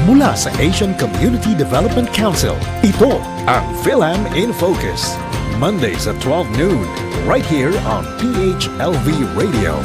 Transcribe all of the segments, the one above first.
mula sa Asian Community Development Council. Ito ang Fil-Am in Focus. Mondays at 12 noon, right here on PHLV Radio.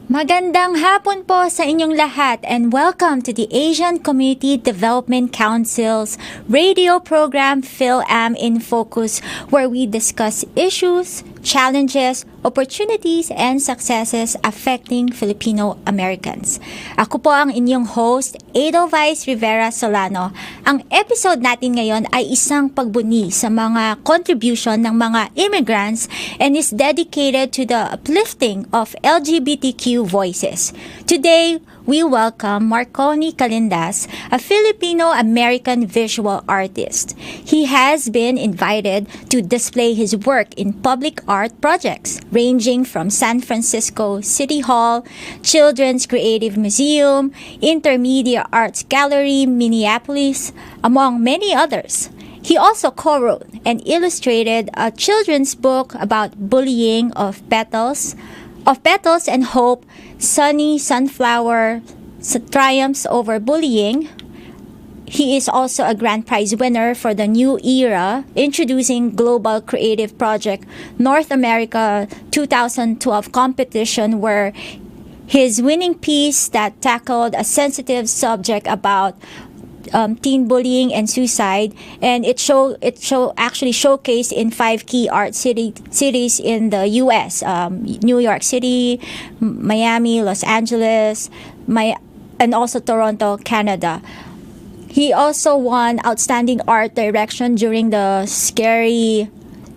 Magandang hapon po sa inyong lahat and welcome to the Asian Community Development Council's radio program Fil-Am in Focus, where we discuss issues, challenges, opportunities, and successes affecting Filipino Americans. Ako po ang inyong host, Edelweiss Rivera Solano. Ang episode natin ngayon ay isang pagbuni sa mga contribution ng mga immigrants and is dedicated to the uplifting of LGBTQ voices. Today, we welcome Marconi Calindas, a Filipino-American visual artist. He has been invited to display his work in public art projects ranging from San Francisco City Hall, Children's Creative Museum, Intermedia Arts Gallery, Minneapolis, among many others. He also co-wrote and illustrated a children's book about bullying of petals and hope, Sunny Sunflower Triumphs Over Bullying. He is also a grand prize winner for the New Era Introducing Global Creative Project North America 2012 competition, where his winning piece that tackled a sensitive subject about teen bullying and suicide, and it actually showcased in 5 key art cities in the U.S. New York City, Miami, Los Angeles, and also Toronto, Canada. He also won Outstanding Art Direction during the Scary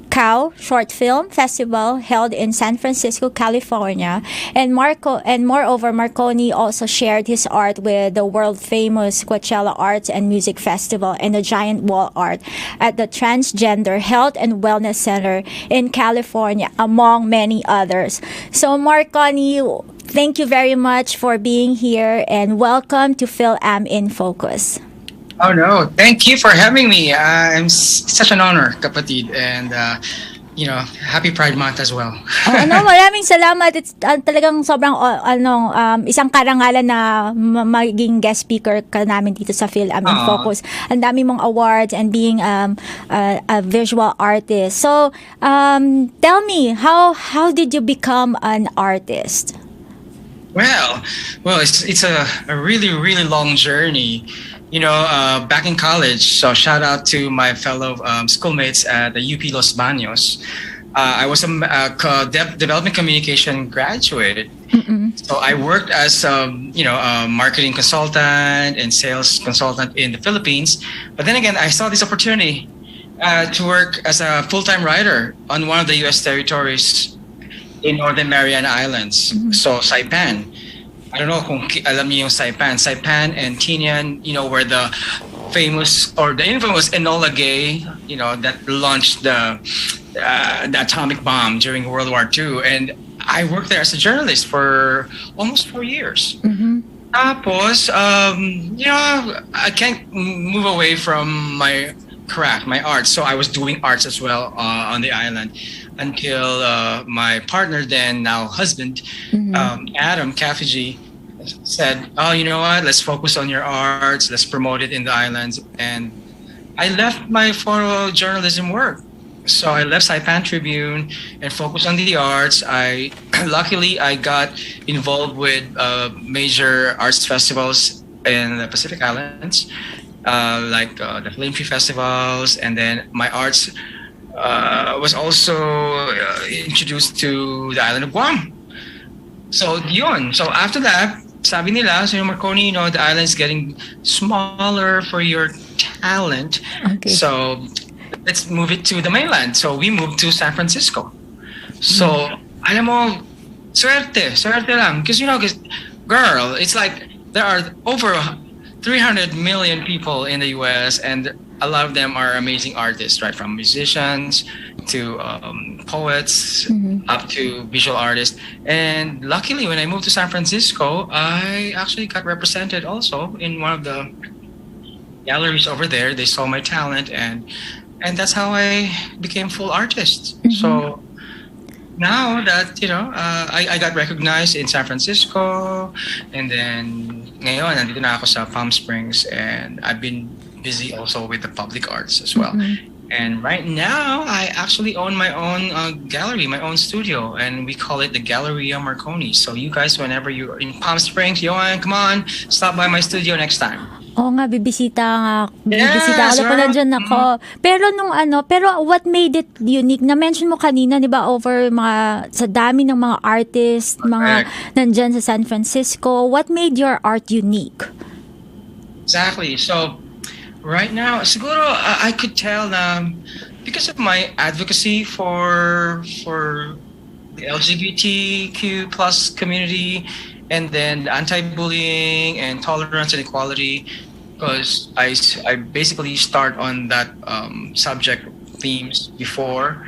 Cow Short Film Festival held in San Francisco, California. And moreover, Marconi also shared his art with the world-famous Coachella Arts and Music Festival and the Giant Wall Art at the Transgender Health and Wellness Center in California, among many others. So Marconi, thank you very much for being here and welcome to Fil-Am in Focus. Oh no, thank you for having me. Such an honor, kapatid, and happy Pride Month as well. Maraming salamat. It's talagang sobrang isang karangalan na maging guest speaker ka namin dito sa Fil-Am in Focus. Ang dami mong awards and being a visual artist. So, tell me, how did you become an artist? Well, it's a really, really long journey. Back in college, so shout out to my fellow schoolmates at the UP Los Baños. I was a development communication graduate. So I worked as a marketing consultant and sales consultant in the Philippines. But then again, I saw this opportunity to work as a full-time writer on one of the U.S. territories in Northern Mariana Islands. So Saipan. I don't know kung alam niyo yung Saipan. Saipan and Tinian, were the famous or the infamous Enola Gay, that launched the atomic bomb during World War II. And I worked there as a journalist for almost 4 years. Tapos, I can't move away from my craft, my art. So I was doing arts as well on the island until my partner then, now husband, Adam Kafiji, said, oh, you know what, let's focus on your arts, let's promote it in the islands. And I left my photojournalism work. So I left Saipan Tribune and focused on the arts. Luckily, I got involved with major arts festivals in the Pacific Islands, like the Fil-Am festivals, and then my arts was also introduced to the island of Guam. So yun. So after that, sabi nila, so Marconi, the island's getting smaller for your talent. Okay. So let's move it to the mainland. So we moved to San Francisco. So alam mo, swerte lang. Because girl, it's like there are over 300 million people in the U.S. and a lot of them are amazing artists, right? From musicians to poets, up to visual artists. And luckily, when I moved to San Francisco, I actually got represented also in one of the galleries over there. They saw my talent, and that's how I became full artist. So now that, I got recognized in San Francisco, and then ngayon, nandito na ako sa Palm Springs, and I've been busy also with the public arts as well. And right now, I actually own my own gallery, my own studio, and we call it the Galleria Marconi. So you guys, whenever you're in Palm Springs, Johan, come on, stop by my studio next time. Oo nga, bibisita Yes, ako na dyan ako. Pero what made it unique? Na-mention mo kanina, di ba, sa dami ng mga artists, mga nandyan sa San Francisco. What made your art unique? Exactly. So, right now, siguro I could tell because of my advocacy for the LGBTQ plus community, and then anti-bullying and tolerance and equality, because I basically start on that subject themes before,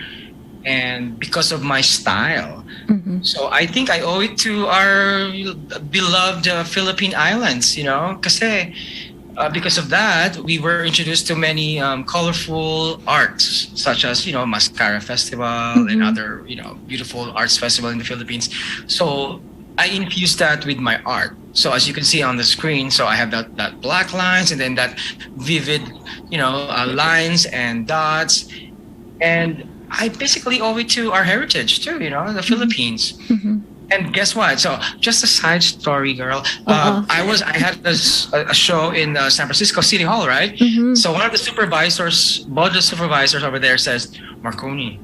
and because of my style. So I think I owe it to our beloved Philippine Islands, kasi because of that, we were introduced to many colorful arts, such as, Mascara Festival and other, beautiful arts festival in the Philippines. So I infused that with my art. So as you can see on the screen, so I have that black lines, and then that vivid, lines and dots. And I basically owe it to our heritage too, the Philippines. And guess what? So just a side story, girl. I had a show in San Francisco City Hall, right? So one of the board of supervisors over there says, Marconi,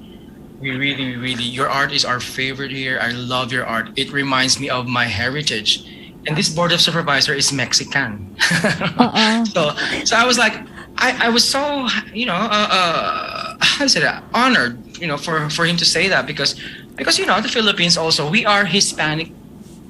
we really, your art is our favorite here. I love your art. It reminds me of my heritage. And this board of supervisor is Mexican. So I was like, I was so, honored, for him to say that, because the Philippines also, we are Hispanic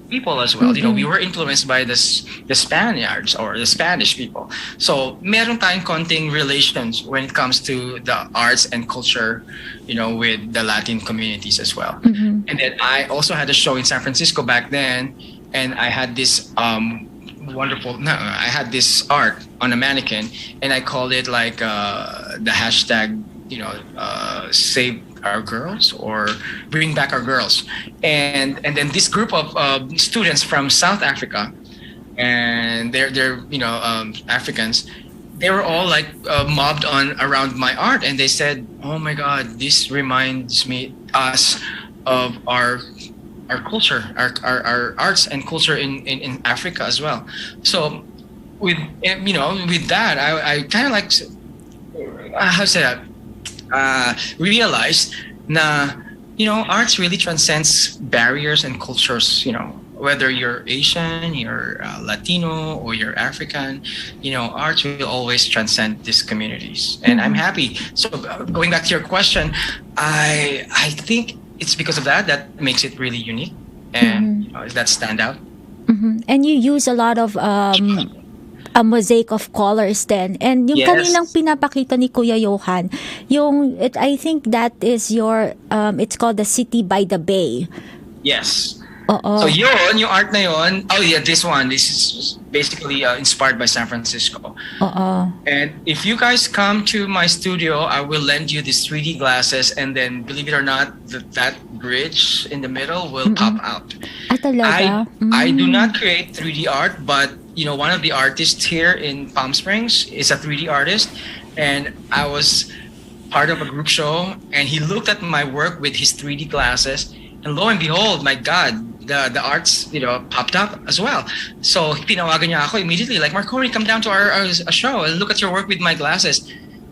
people as well. We were influenced by the Spaniards or the Spanish people. So meron tayong konting relations when it comes to the arts and culture, with the Latin communities as well. And then I also had a show in San Francisco back then, and I had this I had this art on a mannequin, and I called it like the hashtag, save our girls or bring back our girls. And then this group of students from South Africa, and they're Africans, they were all like mobbed around my art, and they said, oh my God, this reminds us of our culture, our arts and culture in Africa as well. So with that, I kind of like, how to say that, realized na arts really transcends barriers and cultures, whether you're Asian, you're Latino, or you're African, arts will always transcend these communities. And I'm happy. So going back to your question, I think it's because of that makes it really unique, and that stand out. And you use a lot of a mosaic of colors then. And yung kaninang pinapakita ni Kuya Johan, I think that is your, it's called the City by the Bay. Yes. So yung art na yun, this is basically inspired by San Francisco. And if you guys come to my studio, I will lend you these 3D glasses, and then believe it or not, that bridge in the middle will pop out. I do not create 3D art, but one of the artists here in Palm Springs is a 3D artist, and I was part of a group show, and he looked at my work with his 3D glasses, and lo and behold, my God, the arts popped up as well. So pinawagan niya ako immediately, like, Marconi, come down to our show and look at your work with my glasses.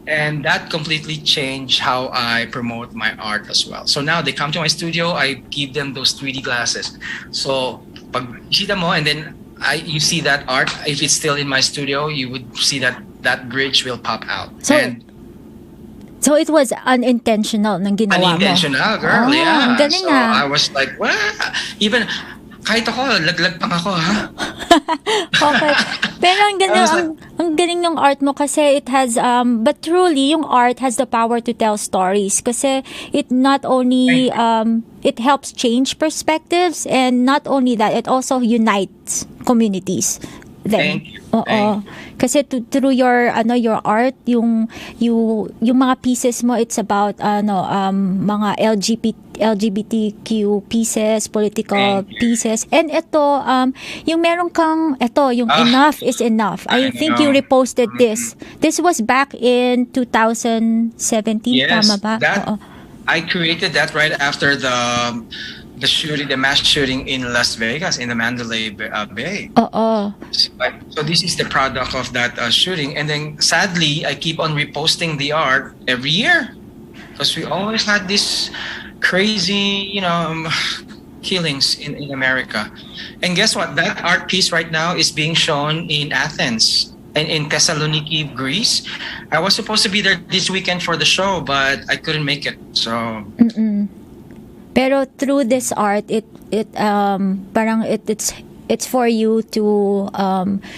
And that completely changed how I promote my art as well. So now they come to my studio, I give them those 3D glasses. So pag isita mo, and then you see that art, if it's still in my studio, you would see that bridge will pop out. So it was unintentional nang ginawa mo? Unintentional, girl, yeah. Galing so I was like, what? Even, kahit ako, laglag pang ako, ha? Okay. Pero ang galing ng art mo kasi it has, but truly, yung art has the power to tell stories kasi it not only, it helps change perspectives, and not only that, it also unites communities. then. Thank you. Oo. Thank you. Kasi through your your art, yung mga pieces mo, it's about mga LGBTQ pieces, political Thank you. pieces. And ito yung meron kang yung Ah, enough is enough. I I think you know. reposted Mhm. this. This was back in 2017, tama Yes, ba? that Oo. I created that right after the shooting, the mass shooting in Las Vegas in the Mandalay Bay. Oo. So this is the product of that shooting, and then sadly, I keep on reposting the art every year because we always had this crazy, killings in America. And guess what? That art piece right now is being shown in Athens and in Thessaloniki, Greece. I was supposed to be there this weekend for the show, but I couldn't make it. So Mm-mm. Pero through this art, parang it's for you to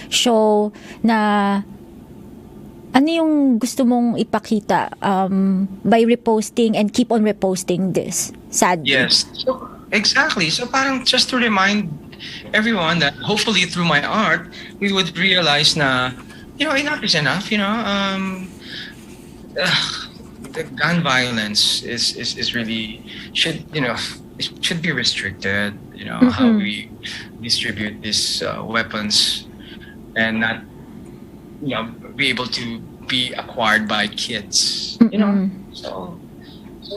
show na ano yung gusto mong ipakita by reposting and keep on reposting this, sadly. yes, so exactly. So parang just to remind everyone that hopefully through my art we would realize na enough is enough. The gun violence is really should it should be restricted. How we distribute these weapons and not be able to be acquired by kids. So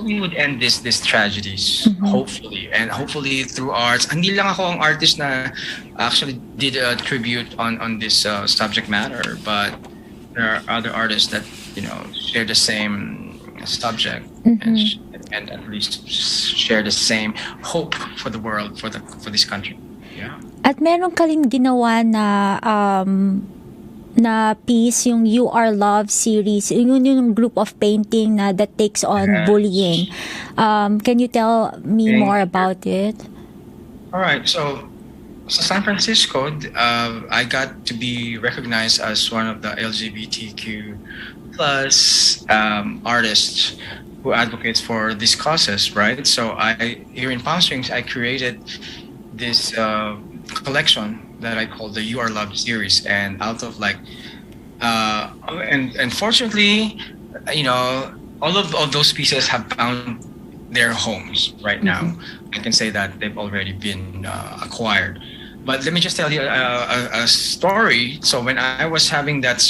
we would end these tragedies hopefully, and hopefully through arts. Hindi lang ako ang artist na actually did a tribute on this subject matter, but there are other artists that share the same subject and at least share the same hope for the world, for this country. Yeah. At meron ka rin ginawa na piece, yung You Are Love series, yung group of painting na that takes on Yes. bullying. Can you tell me Thank more you. about it? All right. So San Francisco, I got to be recognized as one of the LGBTQ plus artists who advocates for these causes, right? So here in Palm Springs, I created this collection that I call the You Are Love series, and out of and fortunately, all of those pieces have found their homes right now. I can say that they've already been acquired. But let me just tell you a story. So when I was having that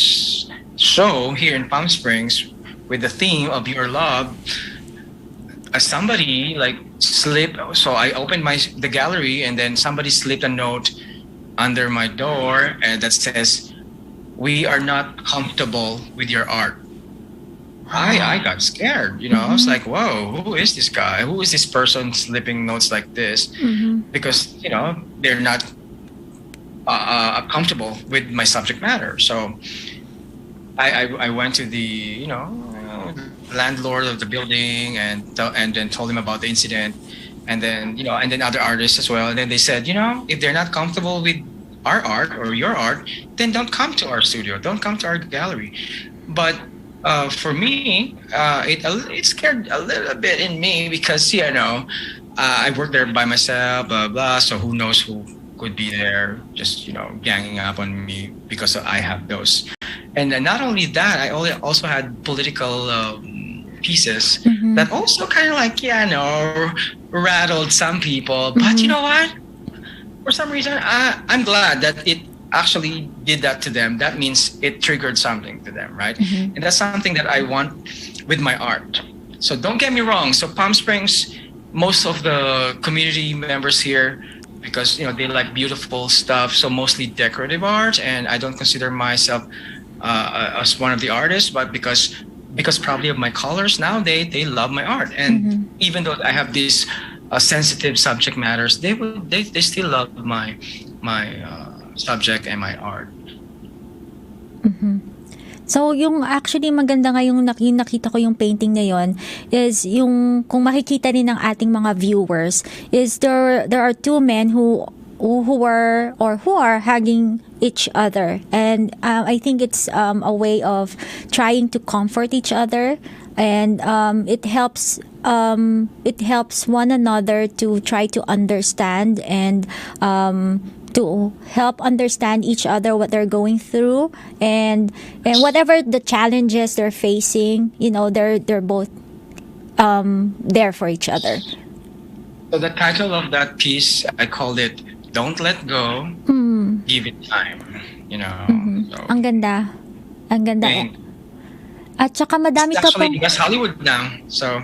show here in Palm Springs with the theme of Your Love, somebody slipped. So I opened the gallery, and then somebody slipped a note under my door that says, "We are not comfortable with your art." I got scared, I was like, whoa, who is this guy? Who is this person slipping notes like this? Because, they're not comfortable with my subject matter. So I went to the, landlord of the building and then told him about the incident. And then, and then other artists as well. And then they said, if they're not comfortable with our art or your art, then don't come to our studio. Don't come to our gallery. But for me, it scared a little bit in me because, I work there by myself, blah, blah. So who knows who could be there just, ganging up on me because I have those. And not only that, I also had political pieces that also kind of rattled some people. But you know what? For some reason, I'm glad that it actually did that to them. That means it triggered something to them, right? And that's something that I want with my art. So don't get me wrong. So Palm Springs, most of the community members here, because they like beautiful stuff, so mostly decorative art, and I don't consider myself as one of the artists, but because probably of my colors now, they love my art, and even though I have these sensitive subject matters, they still love my subject and my art. So, yung actually maganda nga yung nakita ko yung painting na yon is yung kung makikita rin ng ating mga viewers is there are two men who are hugging each other, and I think it's a way of trying to comfort each other, and it helps one another to try to understand and to help understand each other, what they're going through, and whatever the challenges they're facing, they're both there for each other. So the title of that piece, I called it "Don't Let Go, Give It Time." So, Ang ganda. and At saka madami ka actually, pang that's Hollywood now. So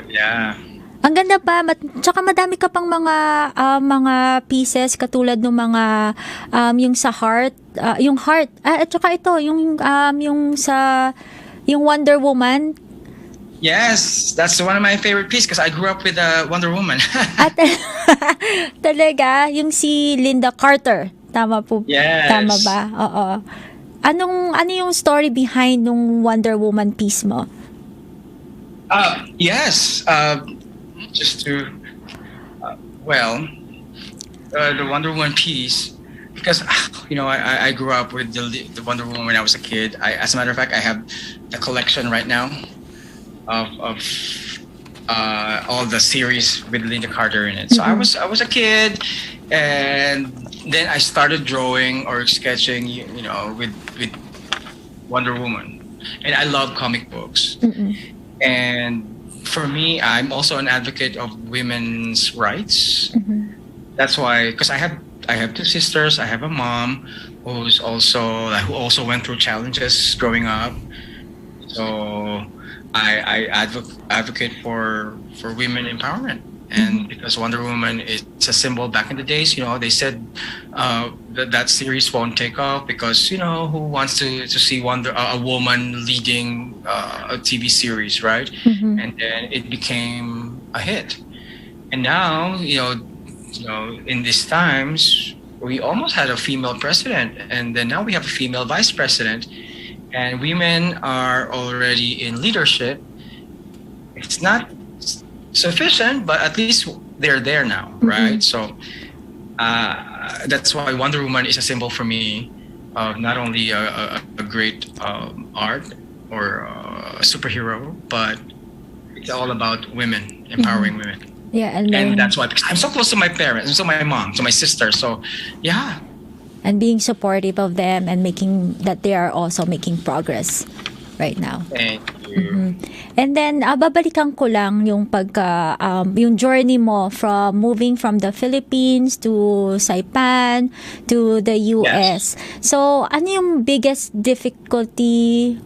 yeah. ang ganda pa, tsaka madami ka pang mga pieces katulad ng mga yung sa heart, yung heart, at saka ito yung Wonder Woman. Yes, that's one of my favorite pieces because I grew up with Wonder Woman. At talaga yung si Linda Carter, tama po? Yes. Tama ba? Oo. Ano yung story behind nung Wonder Woman piece mo? Yes. Just to, the Wonder Woman piece, because I grew up with the Wonder Woman when I was a kid. As a matter of fact, I have the collection right now of all the series with Linda Carter in it. So I was a kid, and then I started drawing or sketching, with Wonder Woman, and I love comic books. And for me, I'm also an advocate of women's rights. That's why, because I have two sisters. I have a mom who also went through challenges growing up. So I advocate for women empowerment. And because Wonder Woman is a symbol back in the days, they said that series won't take off because, who wants to see a woman leading a TV series, right? And then it became a hit. And now, in these times, we almost had a female president, and then now we have a female vice president, and women are already in leadership. It's not sufficient, but at least they're there now, right? So that's why Wonder Woman is a symbol for me of not only a great art or a superhero, but it's all about women, empowering women. Yeah, and that's why, because I'm so close to my parents, and so my mom, to my sister. So yeah. And being supportive of them and making that they are also making progress right now. Thank you. And then babalikan ko lang yung yung journey mo from moving from the Philippines to Saipan to the US. Yes. So ano yung biggest difficulty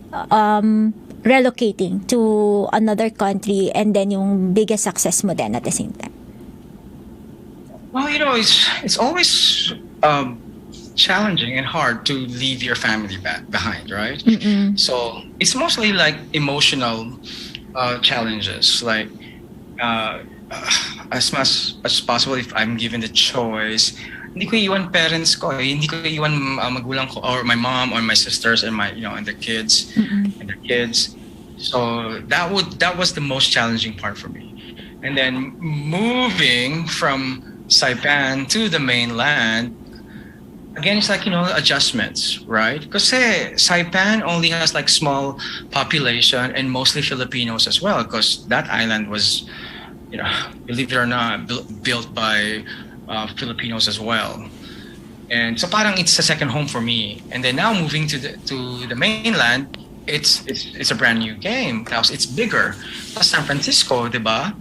relocating to another country, and then yung biggest success mo then at the same time? Well, it's always challenging and hard to leave your family behind, right? So it's mostly like emotional challenges, like as much as possible, if I'm given the choice, hindi ko iwan parents ko, hindi ko iwan magulang ko, or my mom or my sisters and my and the kids and their kids. So that was the most challenging part for me. And then moving from Saipan to the mainland, again, it's like, adjustments, right? Because Saipan only has like small population and mostly Filipinos as well, because that island was, believe it or not, built by Filipinos as well. And so parang it's a second home for me. And then now moving to the mainland, it's a brand new game. Now it's bigger. San Francisco, diba?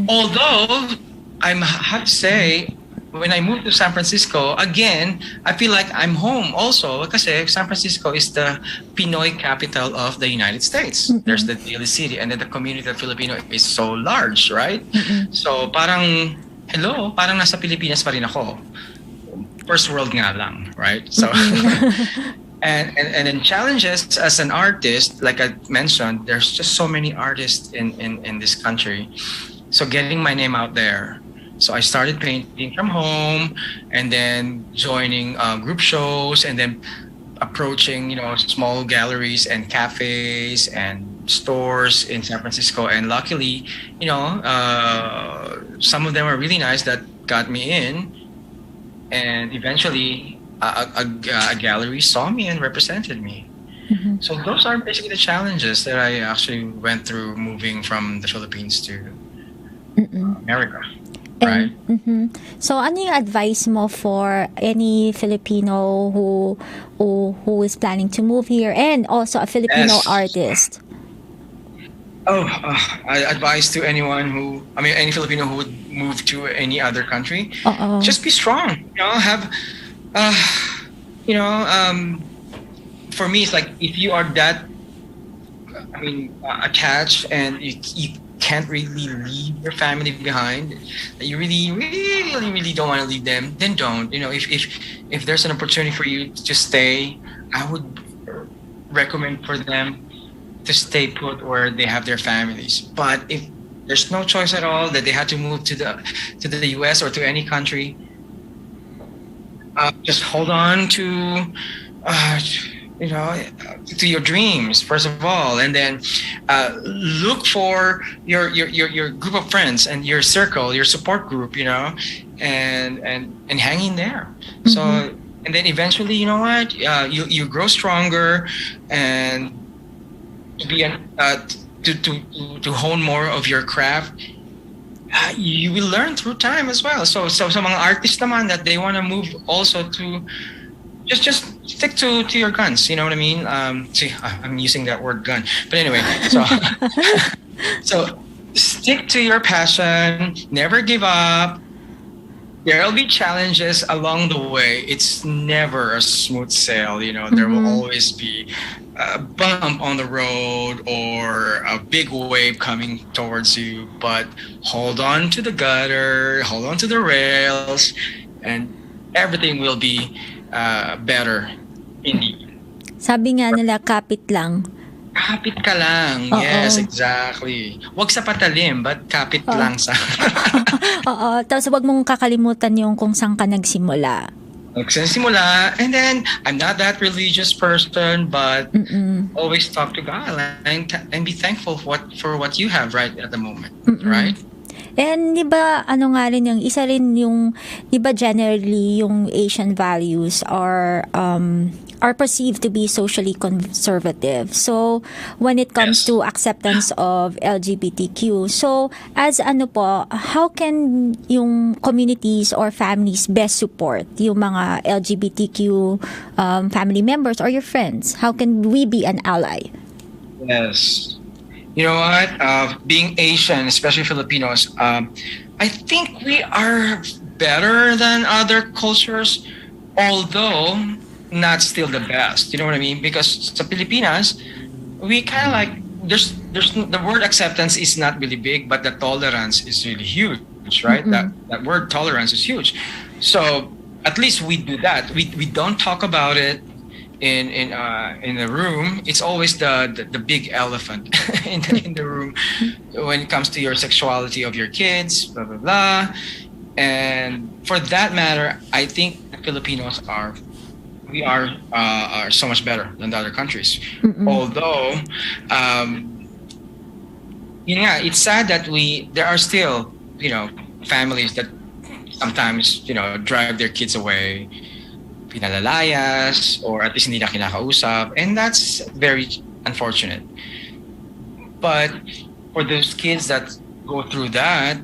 Although I have to say, when I moved to San Francisco, again, I feel like I'm home also, because San Francisco is the Pinoy capital of the United States. There's the daily city, and then the community of Filipino is so large, right? So parang, parang nasa Pilipinas pa rin ako. First world nga lang, right? So, and then challenges as an artist, like I mentioned, there's just so many artists in this country. So getting my name out there. So I started painting from home, and then joining group shows, and then approaching, small galleries and cafes and stores in San Francisco. And luckily, some of them are really nice that got me in. And eventually, a gallery saw me and represented me. So those are basically the challenges that I actually went through moving from the Philippines to America. right? So, ano yung advice mo for any Filipino who is planning to move here and also a Filipino Yes. artist? Oh, I advise to anyone any Filipino who would move to any other country, Oo. just be strong. Uh, for me, it's like if you are that, attached and you can't really leave your family behind, you really, really, really don't want to leave them, then don't. If there's an opportunity for you to stay, I would recommend for them to stay put where they have their families. But if there's no choice at all that they had to move to the US or to any country, just hold on to to your dreams first of all, and then look for your group of friends and your circle, your support group, and hang in there. So, and then eventually, you know what, you grow stronger, and to be to hone more of your craft. You will learn through time as well. So sa mga artists naman that they want to move also to just stick to your guns. You know what I mean? I'm using that word gun, but anyway. So so stick to your passion. Never give up. There'll be challenges along the way. It's never a smooth sail. There will always be a bump on the road or a big wave coming towards you. But hold on to the gutter, hold on to the rails, and everything will be better indeed. Sabi nga nila, kapit lang. Kapit ka lang. Oo. Yes, exactly. Wag sa patalim, but kapit lang sa... Oo. Tapos wag mong kakalimutan yung kung saan ka nagsimula. Nagsisimula, and then I'm not that religious person, but always talk to God and be thankful for what you have right at the moment, right? And di ba ano nga rin yung isa rin yung di ba generally yung Asian values are perceived to be socially conservative. So when it comes Yes. to acceptance of LGBTQ, so as ano po, how can yung communities or families best support yung mga LGBTQ family members or your friends? How can we be an ally? Yes. You know what? Being Asian, especially Filipinos, I think we are better than other cultures, although not still the best. You know what I mean? Because sa Pilipinas, we kind of like there's the word acceptance is not really big, but the tolerance is really huge, right? That word tolerance is huge. So at least we do that. We don't talk about it in the room. It's always the big elephant in the room when it comes to your sexuality of your kids, blah blah blah. And for that matter, I think the Filipinos are so much better than the other countries. Although it's sad that there are still families that sometimes drive their kids away, pinalalayas, or at least hindi na kinakausap, and that's very unfortunate. But for those kids that go through that,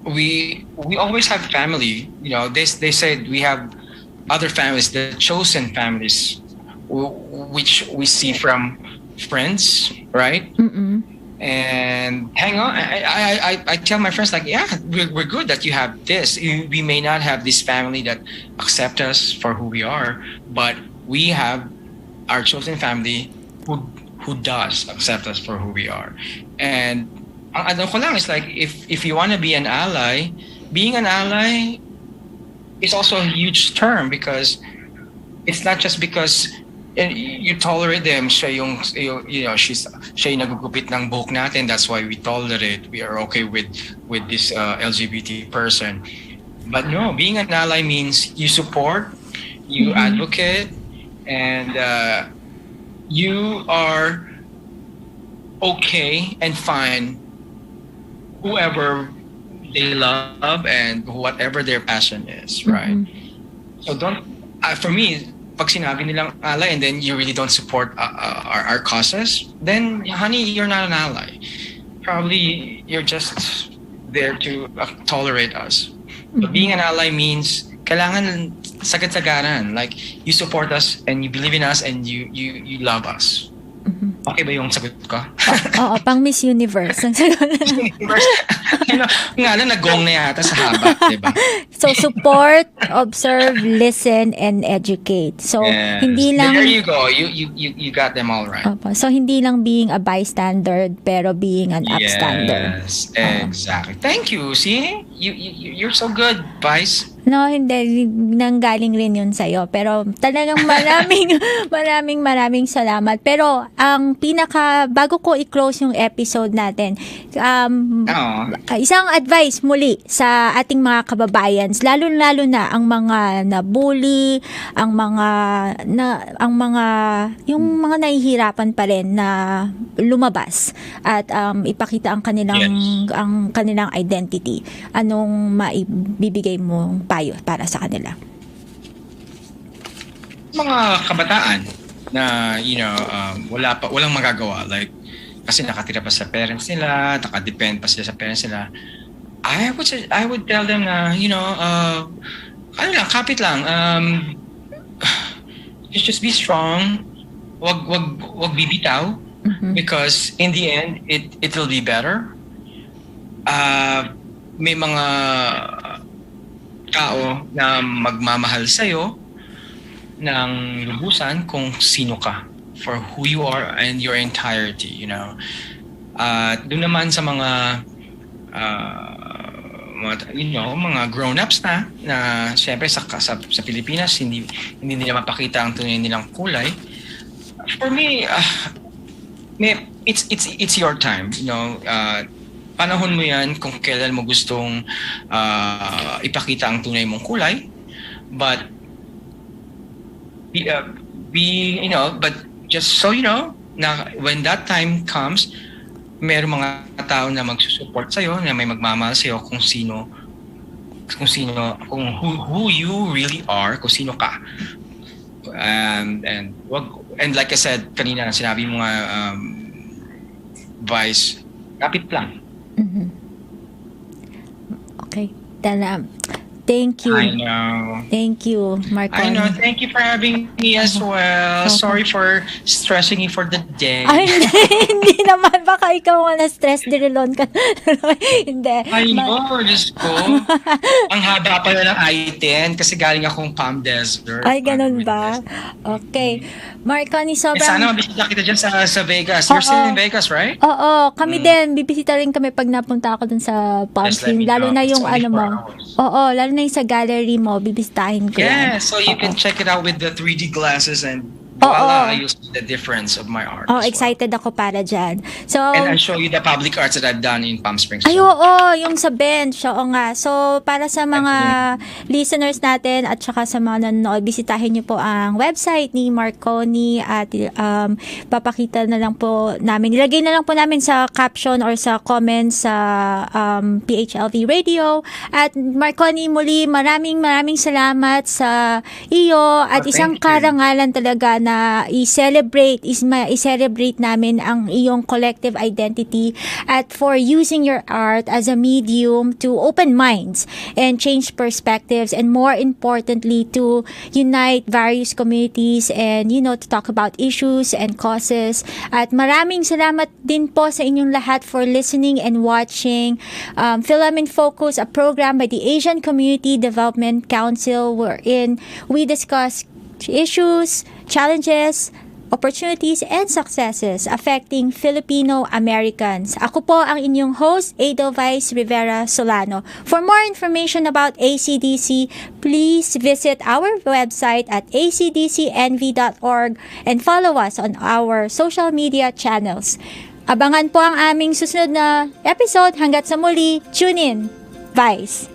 we always have family. They said we have other families, the chosen families, which we see from friends, right? And hang on. I tell my friends, like, yeah, we're good that you have this. We may not have this family that accept us for who we are, but we have our chosen family who does accept us for who we are. And ang ano ko lang is like, if you want to be an ally, being an ally is also a huge term, because it's not just because you tolerate them, siya yung nagugupit ng buhok natin, that's why we tolerate, we are okay with this LGBT person. But no, being an ally means you support, you advocate, and you are okay and fine whoever they love and whatever their passion is, right? So don't, for me, pag sinabi nilang ally and then you really don't support our causes, then honey, you're not an ally. Probably you're just there to tolerate us. So being an ally means kailangan sagad-sagaran. Like, you support us and you believe in us and you love us. Okay ba yung sagot ko? Oo, pang Miss Universe. Universe. Nga lang, nag-gong na yata sa haba, diba? So, support, observe, listen, and educate. So, Yes. hindi lang... There you go. You got them all right. Opo. So, hindi lang being a bystander, pero being an upstander. Yes, exactly. Thank you. See? You're so good, Vice. No, hindi. Nanggaling rin yun sa'yo. Pero talagang maraming salamat. Pero ang bago ko i-close yung episode natin, isang advice muli sa ating mga kababayans, lalo na ang mga na-bully, yung mga nahihirapan pa rin na lumabas at ipakita ang kanilang identity. Anong maibibigay mo payo para sa kanila? Mga kabataan na walang magagawa, like kasi nakatira pa sa parents nila, nakadepend pa sila sa parents nila. I would tell them na kapit lang, just be strong, wag bibitaw, because in the end it will be better. May mga tao na magmamahal sa'yo ng lubusan kung sino ka, for who you are and your entirety, doon naman sa mga mga grown-ups na syempre sa Pilipinas hindi nila mapakita ang tunay nilang kulay. For me, it's your time, panahon mo yan kung kailan mo gustong ipakita ang tunay mong kulay, but but just so you know na when that time comes, may mga tao na magsusupport sa'yo, na may magmamahal sa'yo kung who you really are, kung sino ka. And like I said kanina, sinabi mo nga, Vice, kapit lang. Okay. Thank you. I know. Thank you, Marcon. I know. Thank you for having me as well. Okay. Sorry for stressing you for the day. Ay, hindi naman. Baka ikaw nga na-stress, dirilon ka. Hindi. Ay, Diyos ko. Ang haba pala ng I-10 kasi galing akong Palm Desert. Ay, ganun ba? Okay. Marcon, sobrang... Sana mabisita kita dyan sa Vegas. You're still in Vegas, right? Oo. Kami din. Bibisita rin kami pag napunta ako dun sa Palm Springs. Lalo na yung Oo, lalo na yung sa gallery mo. Bibisitahin ko yan. Yeah, so you can check it out with the 3D glasses and voila, you'll see the difference of my art. Excited ako para dyan. So, and I'll show you the public arts that I've done in Palm Springs. Ay, oo, yung sa bench. Oo nga. So, para sa mga listeners natin at saka sa mga nanonood, bisitahin niyo po ang website ni Marconi at papakita na lang po namin. Ilagay na lang po namin sa caption or sa comments sa PHLV Radio. At Marconi, muli, maraming salamat sa iyo at isang karangalan talaga na i-celebrate namin ang iyong collective identity at for using your art as a medium to open minds and change perspectives and more importantly to unite various communities and to talk about issues and causes. At maraming salamat din po sa inyong lahat for listening and watching Fil-Am in Focus, a program by the Asian Community Development Council wherein we discuss issues, challenges, opportunities, and successes affecting Filipino Americans. Ako po ang inyong host, Edelweiss Rivera Solano. For more information about ACDC, please visit our website at acdcnv.org and follow us on our social media channels. Abangan po ang aming susunod na episode. Hanggat sa muli, tune in. Vice.